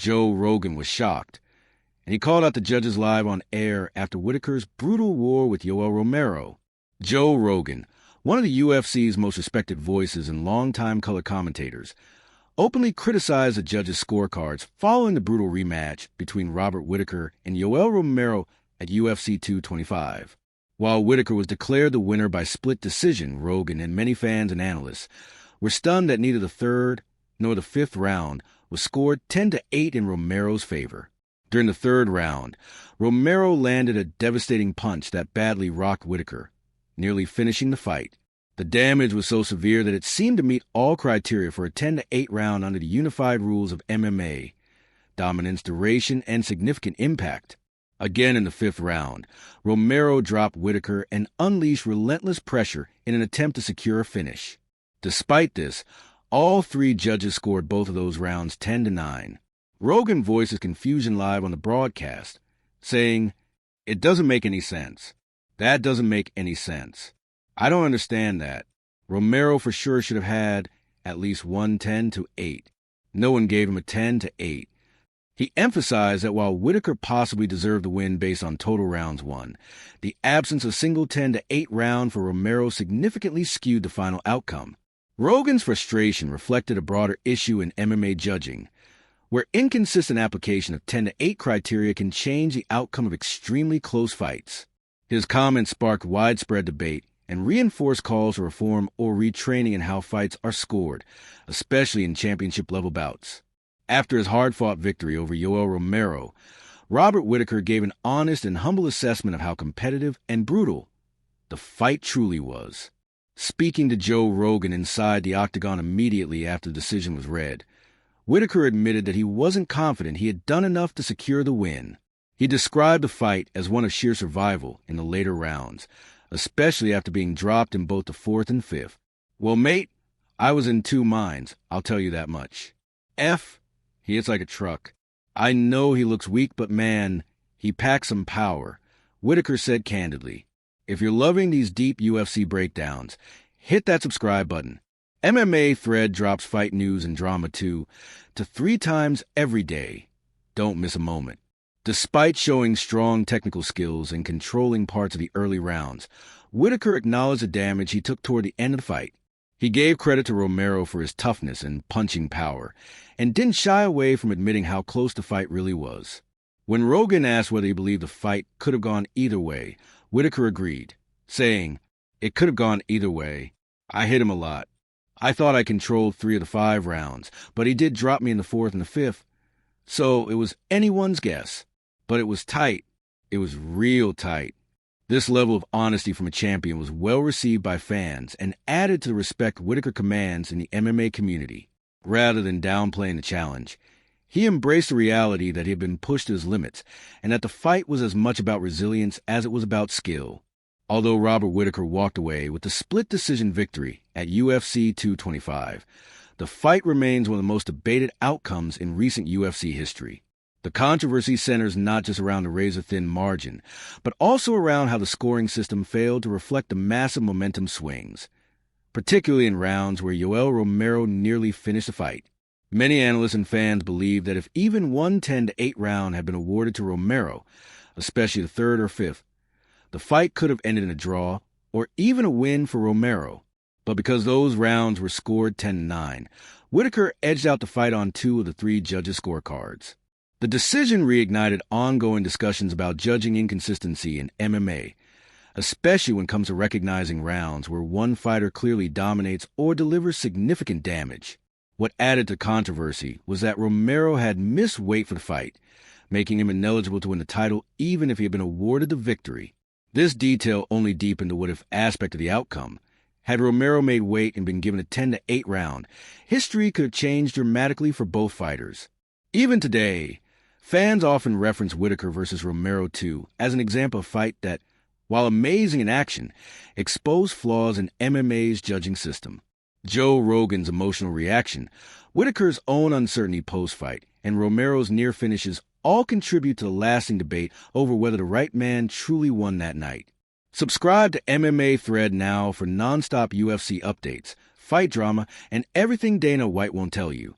Joe Rogan was shocked, and he called out the judges live on air after Whittaker's brutal war with Yoel Romero. Joe Rogan, one of the UFC's most respected voices and longtime color commentators, openly criticized the judges' scorecards following the brutal rematch between Robert Whittaker and Yoel Romero at UFC 225. While Whittaker was declared the winner by split decision, Rogan and many fans and analysts were stunned that neither the third nor the fifth round was scored 10-8 in Romero's favor. During the third round, Romero landed a devastating punch that badly rocked Whittaker, nearly finishing the fight. The damage was so severe that it seemed to meet all criteria for a 10-8 round under the unified rules of MMA: dominance, duration, and significant impact. Again in the fifth round, Romero dropped Whittaker and unleashed relentless pressure in an attempt to secure a finish. Despite this, all three judges scored both of those rounds 10-9. Rogan voiced his confusion live on the broadcast, saying, "It doesn't make any sense. That doesn't make any sense. I don't understand that. Romero for sure should have had at least one 10-8. No one gave him a 10-8. He emphasized that while Whittaker possibly deserved the win based on total rounds won, the absence of a single 10-8 round for Romero significantly skewed the final outcome. Rogan's frustration reflected a broader issue in MMA judging, where inconsistent application of 10-8 criteria can change the outcome of extremely close fights. His comments sparked widespread debate and reinforced calls for reform or retraining in how fights are scored, especially in championship-level bouts. After his hard-fought victory over Yoel Romero, Robert Whittaker gave an honest and humble assessment of how competitive and brutal the fight truly was. Speaking to Joe Rogan inside the octagon immediately after the decision was read, Whittaker admitted that he wasn't confident he had done enough to secure the win. He described the fight as one of sheer survival in the later rounds, especially after being dropped in both the fourth and fifth. "Well, mate, I was in two minds, I'll tell you that much. He hits like a truck. I know he looks weak, but man, he packs some power," Whittaker said candidly. If you're loving these deep UFC breakdowns, hit that subscribe button. MMA Thread drops fight news and drama too, to 3 times every day. Don't miss a moment. Despite showing strong technical skills and controlling parts of the early rounds, Whittaker acknowledged the damage he took toward the end of the fight. He gave credit to Romero for his toughness and punching power, and didn't shy away from admitting how close the fight really was. When Rogan asked whether he believed the fight could have gone either way, Whittaker agreed, saying, "It could have gone either way. I hit him a lot. I thought I controlled 3 of the 5 rounds, but he did drop me in the 4th and the 5th. So it was anyone's guess. But it was tight. It was real tight." This level of honesty from a champion was well received by fans and added to the respect Whittaker commands in the MMA community. Rather than downplaying the challenge, he embraced the reality that he had been pushed to his limits and that the fight was as much about resilience as it was about skill. Although Robert Whittaker walked away with a split decision victory at UFC 225, the fight remains one of the most debated outcomes in recent UFC history. The controversy centers not just around the razor-thin margin, but also around how the scoring system failed to reflect the massive momentum swings, particularly in rounds where Yoel Romero nearly finished the fight. Many analysts and fans believe that if even one 10-8 round had been awarded to Romero, especially the 3rd or 5th, the fight could have ended in a draw or even a win for Romero. But because those rounds were scored 10-9, Whittaker edged out the fight on 2 of the 3 judges' scorecards. The decision reignited ongoing discussions about judging inconsistency in MMA, especially when it comes to recognizing rounds where one fighter clearly dominates or delivers significant damage. What added to controversy was that Romero had missed weight for the fight, making him ineligible to win the title even if he had been awarded the victory. This detail only deepened the what-if aspect of the outcome. Had Romero made weight and been given a 10-8 round, history could have changed dramatically for both fighters. Even today, fans often reference Whittaker versus Romero 2 as an example of a fight that, while amazing in action, exposed flaws in MMA's judging system. Joe Rogan's emotional reaction, Whittaker's own uncertainty post-fight, and Romero's near finishes all contribute to the lasting debate over whether the right man truly won that night. Subscribe to MMA Thread now for non-stop UFC updates, fight drama, and everything Dana White won't tell you.